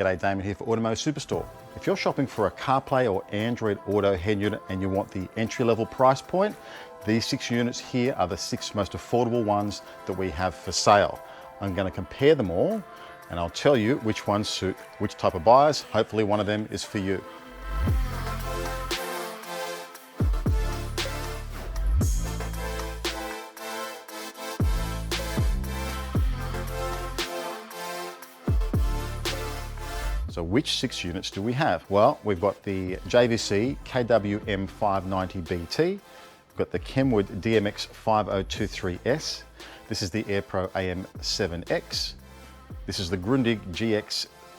G'day, Damon here for Automotive Superstore. If you're shopping for a CarPlay or Android Auto head unit and you want the entry-level price point, these 6 units here are the 6 most affordable ones that we have for sale. I'm going to compare them all and I'll tell you which ones suit which type of buyers. Hopefully one of them is for you. So which 6 units do we have? Well, we've got the JVC KWM590BT, we've got the Kenwood DMX5023S, this is the Aerpro AM7X, this is the Grundig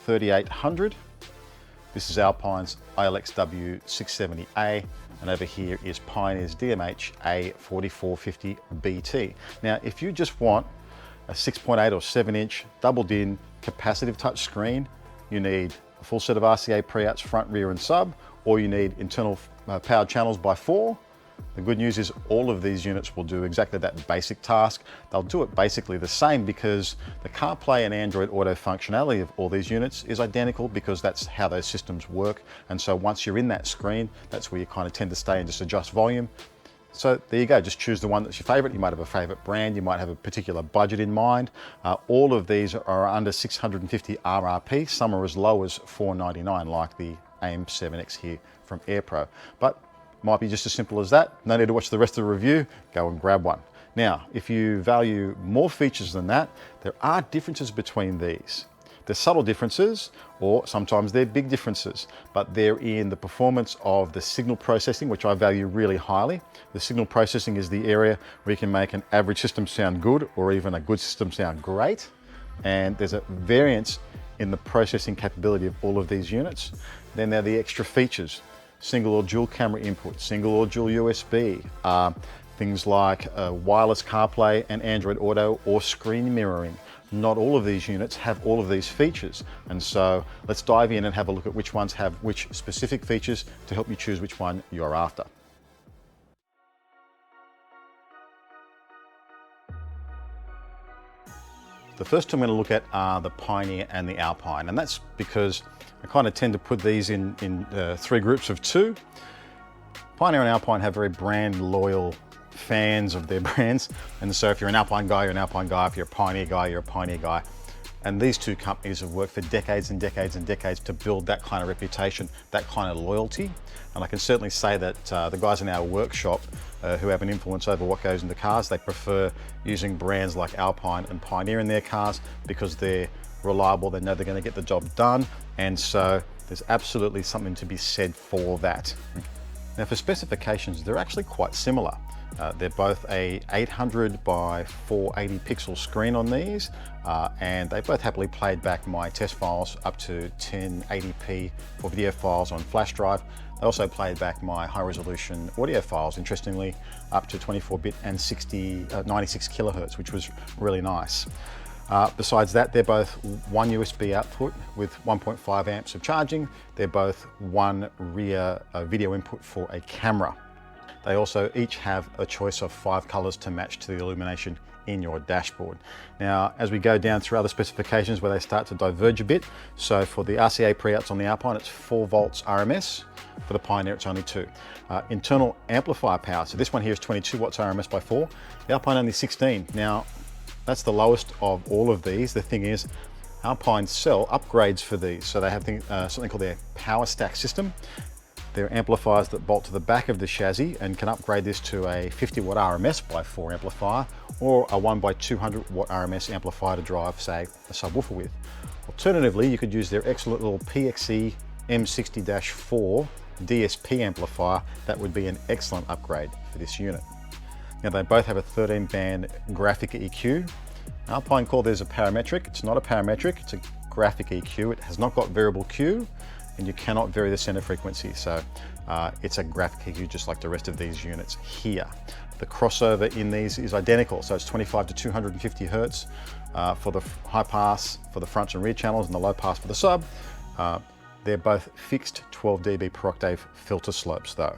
GX3800, this is Alpine's ILXW670A, and over here is Pioneer's DMH A4450BT. Now, if you just want a 6.8 or 7-inch double-din capacitive touch screen, you need a full set of RCA pre-outs front, rear and sub, or you need internal powered channels by 4. The good news is all of these units will do exactly that basic task. They'll do it basically the same because the CarPlay and Android Auto functionality of all these units is identical because that's how those systems work. And so once you're in that screen, that's where you kind of tend to stay and just adjust volume. So there you go, just choose the one that's your favorite. You might have a favorite brand, you might have a particular budget in mind. All of these are under 650 RRP, some are as low as $499 like the AM7X here from Aerpro. But might be just as simple as that. No need to watch the rest of the review, go and grab one. Now, if you value more features than that, there are differences between these. There's subtle differences, or sometimes they're big differences, but they're in the performance of the signal processing, which I value really highly. The signal processing is the area where you can make an average system sound good, or even a good system sound great. And there's a variance in the processing capability of all of these units. Then there are the extra features, single or dual camera input, single or dual USB, things like wireless CarPlay and Android Auto or screen mirroring. Not all of these units have all of these features. And so let's dive in and have a look at which ones have which specific features to help you choose which one you're after. The first two I'm going to look at are the Pioneer and the Alpine, and that's because I kind of tend to put these in 3 groups of 2. Pioneer and Alpine have very brand loyal fans of their brands, and so if you're an Alpine guy, you're an Alpine guy. If you're a Pioneer guy, you're a Pioneer guy. And these 2 companies have worked for decades and decades and decades to build that kind of reputation, that kind of loyalty. And I can certainly say that the guys in our workshop who have an influence over what goes into cars, they prefer using brands like Alpine and Pioneer in their cars because they're reliable, they know they're going to get the job done, and so there's absolutely something to be said for that. Now for specifications, they're actually quite similar. They're both a 800 by 480 pixel screen on these, and they both happily played back my test files up to 1080p for video files on flash drive. They also played back my high resolution audio files, interestingly, up to 24-bit and 96 kilohertz, which was really nice. Besides that, they're both one USB output with 1.5 amps of charging. They're both one rear video input for a camera. They also each have a choice of 5 colors to match to the illumination in your dashboard. Now, as we go down through other specifications where they start to diverge a bit, so for the RCA pre-outs on the Alpine, it's 4 volts RMS. For the Pioneer, it's only 2. Internal amplifier power, so this one here is 22 watts RMS by 4. The Alpine only 16. Now, that's the lowest of all of these. The thing is, Alpine sell upgrades for these. So they have something called their power stack system. They're amplifiers that bolt to the back of the chassis and can upgrade this to a 50 watt RMS by 4 amplifier or a 1 by 200 watt RMS amplifier to drive, say, a subwoofer with. Alternatively, you could use their excellent little PXE M60-4 DSP amplifier. That would be an excellent upgrade for this unit. Now they both have a 13-band graphic EQ. Alpine call theirs a parametric. It's not a parametric, it's a graphic EQ. It has not got variable Q, and you cannot vary the center frequency. So it's a graphic EQ just like the rest of these units here. The crossover in these is identical. So it's 25 to 250 Hertz for the high pass for the front and rear channels and the low pass for the sub. They're both fixed 12 dB per octave filter slopes though.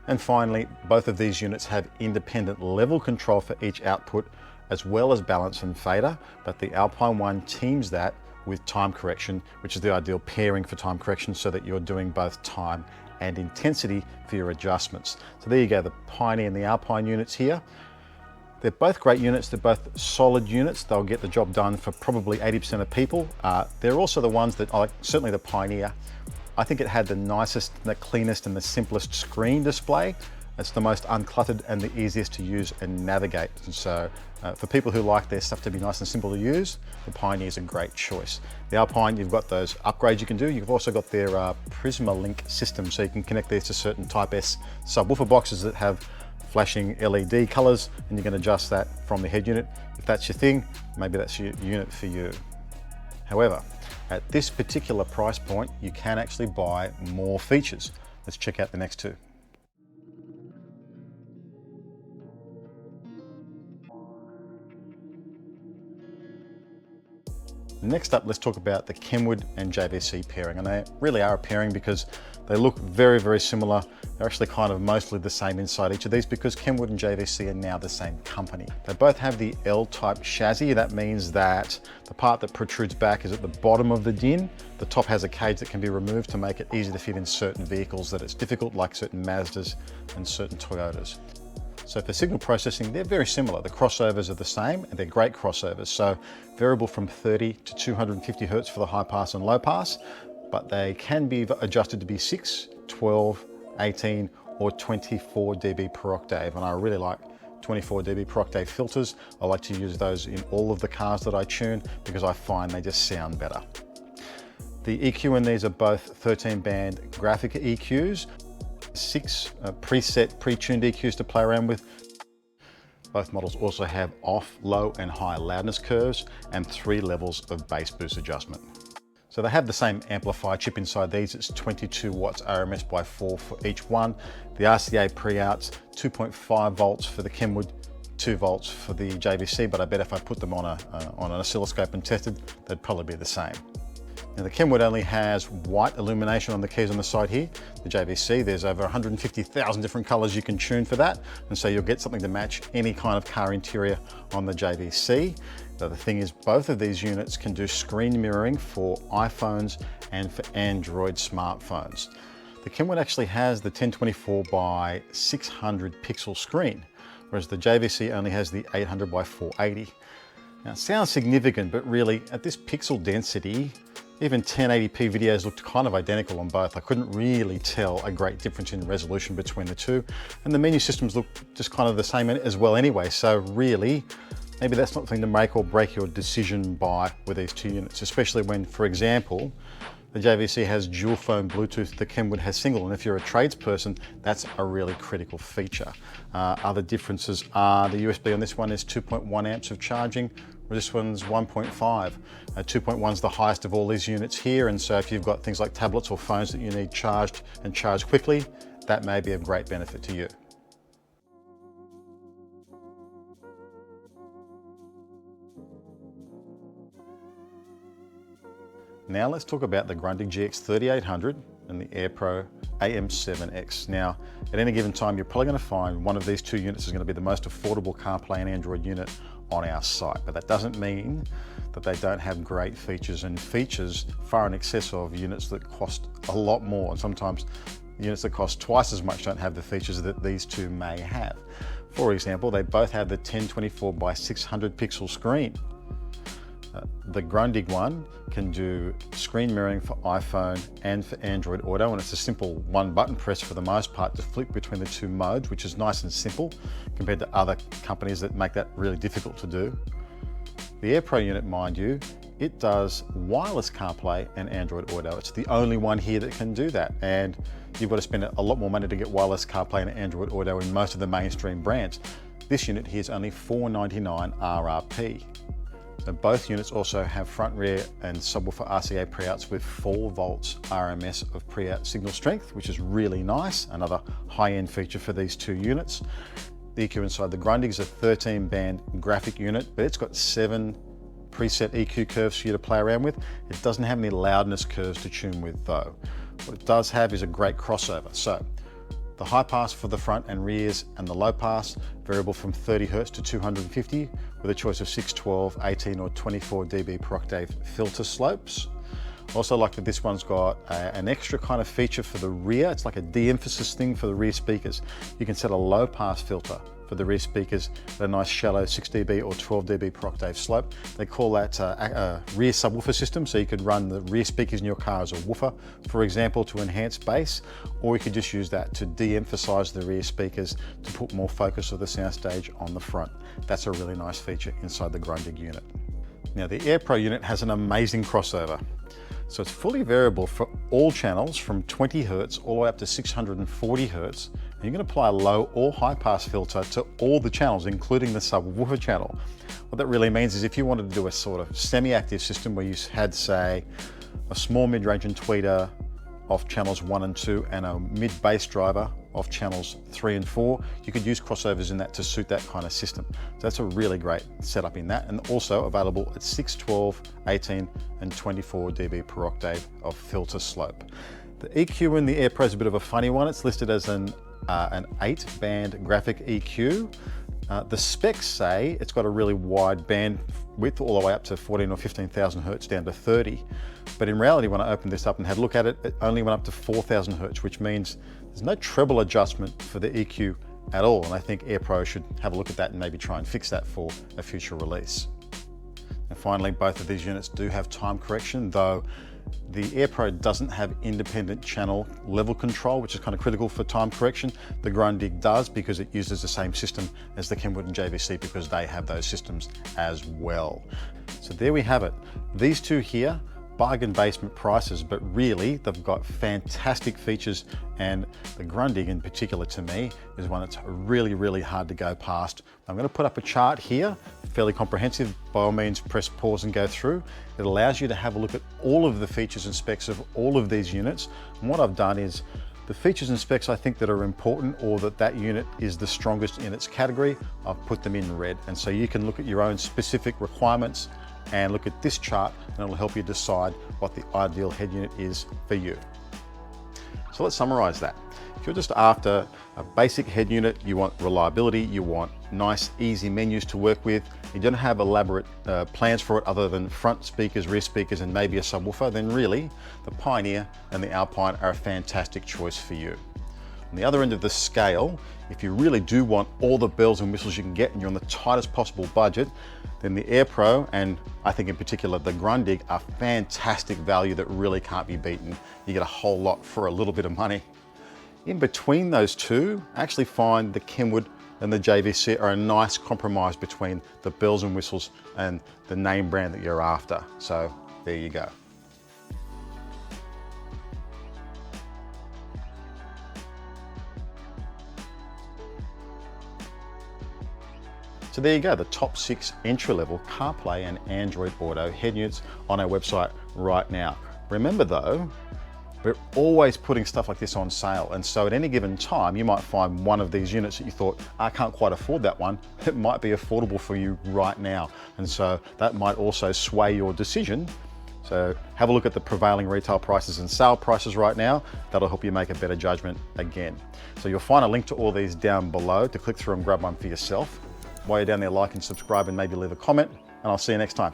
And finally, both of these units have independent level control for each output as well as balance and fader, but the Alpine one teams that with time correction, which is the ideal pairing for time correction so that you're doing both time and intensity for your adjustments. So there you go, the Pioneer and the Alpine units here. They're both great units, they're both solid units. They'll get the job done for probably 80% of people. They're also the ones that, certainly the Pioneer, I think it had the nicest, the cleanest and the simplest screen display. It's the most uncluttered and the easiest to use and navigate. And so for people who like their stuff to be nice and simple to use, the Pioneer is a great choice. The Alpine, you've got those upgrades you can do. You've also got their Prisma Link system, so you can connect these to certain Type S subwoofer boxes that have flashing LED colors, and you can adjust that from the head unit. If that's your thing, maybe that's your unit for you. However, at this particular price point, you can actually buy more features. Let's check out the next two. Next up, let's talk about the Kenwood and JVC pairing. And they really are a pairing because they look very, very similar. They're actually kind of mostly the same inside each of these because Kenwood and JVC are now the same company. They both have the L-type chassis. That means that the part that protrudes back is at the bottom of the din. The top has a cage that can be removed to make it easy to fit in certain vehicles that it's difficult, like certain Mazdas and certain Toyotas. So for signal processing, they're very similar. The crossovers are the same, and they're great crossovers. So variable from 30 to 250 Hertz for the high pass and low pass, but they can be adjusted to be 6, 12, 18, or 24 dB per octave. And I really like 24 dB per octave filters. I like to use those in all of the cars that I tune because I find they just sound better. The EQ in these are both 13-band graphic EQs. 6 preset, pre-tuned EQs to play around with. Both models also have off, low and high loudness curves and 3 levels of bass boost adjustment. So they have the same amplifier chip inside these. It's 22 watts RMS by 4 for each one. The RCA pre-outs, 2.5 volts for the Kenwood, 2 volts for the JVC, but I bet if I put them on an oscilloscope and tested, they'd probably be the same. Now the Kenwood only has white illumination on the keys on the side here. The JVC, there's over 150,000 different colors you can tune for that. And so you'll get something to match any kind of car interior on the JVC. The thing is, both of these units can do screen mirroring for iPhones and for Android smartphones. The Kenwood actually has the 1024 by 600 pixel screen, whereas the JVC only has the 800 by 480. Now it sounds significant, but really at this pixel density, even 1080p videos looked kind of identical on both. I couldn't really tell a great difference in resolution between the two. And the menu systems look just kind of the same as well anyway. So really, maybe that's not something to make or break your decision by with these two units, especially when, for example, the JVC has dual phone Bluetooth, the Kenwood has single, and if you're a tradesperson, that's a really critical feature. Other differences are the USB on this one is 2.1 amps of charging, where this one's 1.5. 2.1 is the highest of all these units here, and so if you've got things like tablets or phones that you need charged and charged quickly, that may be of great benefit to you. Now let's talk about the Grundig GX 3800 and the Aerpro AM7X. Now, at any given time, you're probably going to find one of these two units is going to be the most affordable CarPlay and Android unit on our site, but that doesn't mean that they don't have great features, and features far in excess of units that cost a lot more, and sometimes units that cost twice as much don't have the features that these two may have. For example, they both have the 1024 by 600 pixel screen. The Grundig one can do screen mirroring for iPhone and for Android Auto, and it's a simple one button press for the most part to flip between the two modes, which is nice and simple compared to other companies that make that really difficult to do. The Aerpro unit, mind you, it does wireless CarPlay and Android Auto. It's the only one here that can do that, and you've got to spend a lot more money to get wireless CarPlay and Android Auto in most of the mainstream brands. This unit here is only $499 RRP. So both units also have front, rear and subwoofer RCA pre-outs with 4 volts RMS of pre-out signal strength, which is really nice. Another high-end feature for these two units. The EQ inside the Grundig is a 13-band graphic unit, but it's got 7 preset EQ curves for you to play around with. It doesn't have any loudness curves to tune with though. What it does have is a great crossover. So The high pass for the front and rears, and the low pass variable from 30 Hz to 250 with a choice of 6, 12, 18 or 24 dB per octave filter slopes. Also like that this one's got an extra kind of feature for the rear. It's like a de-emphasis thing for the rear speakers. You can set a low pass filter for the rear speakers at a nice shallow 6 dB or 12 dB per octave slope. They call that a rear subwoofer system, so you could run the rear speakers in your car as a woofer, for example, to enhance bass, or you could just use that to de-emphasize the rear speakers to put more focus of the soundstage on the front. That's a really nice feature inside the Grundig unit. Now the Aerpro unit has an amazing crossover. So it's fully variable for all channels from 20 Hz all the way up to 640 Hz. And you can apply a low or high pass filter to all the channels, including the subwoofer channel. What that really means is if you wanted to do a sort of semi-active system where you had, say, a small mid-range and tweeter off channels 1 and 2 and a mid-bass driver off channels 3 and 4, you could use crossovers in that to suit that kind of system. So that's a really great setup in that, and also available at 6, 12, 18 and 24 dB per octave of filter slope. The EQ in the Aerpro is a bit of a funny one. It's listed as an 8-band graphic EQ. The specs say it's got a really wide band width all the way up to 14 or 15,000 Hertz down to 30. But in reality, when I opened this up and had a look at it, it only went up to 4,000 Hertz, which means there's no treble adjustment for the EQ at all. And I think Aerpro should have a look at that and maybe try and fix that for a future release. And finally, both of these units do have time correction, though the Aerpro doesn't have independent channel level control, which is kind of critical for time correction. The Grundig does, because it uses the same system as the Kenwood and JVC, because they have those systems as well. So there we have it. These two here, bargain basement prices, but really they've got fantastic features, and the Grundig in particular to me is one that's really hard to go past. I'm going to put up a chart here, fairly comprehensive. By all means, press pause and go through. It allows you to have a look at all of the features and specs of all of these units. And what I've done is the features and specs I think that are important, or that unit is the strongest in its category, I've put them in red. And so you can look at your own specific requirements and look at this chart, and it'll help you decide what the ideal head unit is for you. So let's summarize that. If you're just after a basic head unit, you want reliability, you want nice, easy menus to work with, you don't have elaborate plans for it other than front speakers, rear speakers, and maybe a subwoofer, then really the Pioneer and the Alpine are a fantastic choice for you. On the other end of the scale, if you really do want all the bells and whistles you can get and you're on the tightest possible budget, then the Aerpro, and I think in particular the Grundig, are fantastic value that really can't be beaten. You get a whole lot for a little bit of money. In between those two, I actually find the Kenwood and the JVC are a nice compromise between the bells and whistles and the name brand that you're after. So there you go. So there you go, the top 6 entry-level CarPlay and Android Auto head units on our website right now. Remember though, we're always putting stuff like this on sale, and so at any given time you might find one of these units that you thought, I can't quite afford that one. It might be affordable for you right now, and so that might also sway your decision. So have a look at the prevailing retail prices and sale prices right now. That'll help you make a better judgment again. So you'll find a link to all these down below to click through and grab one for yourself. While you're down there, like and subscribe and maybe leave a comment, and I'll see you next time.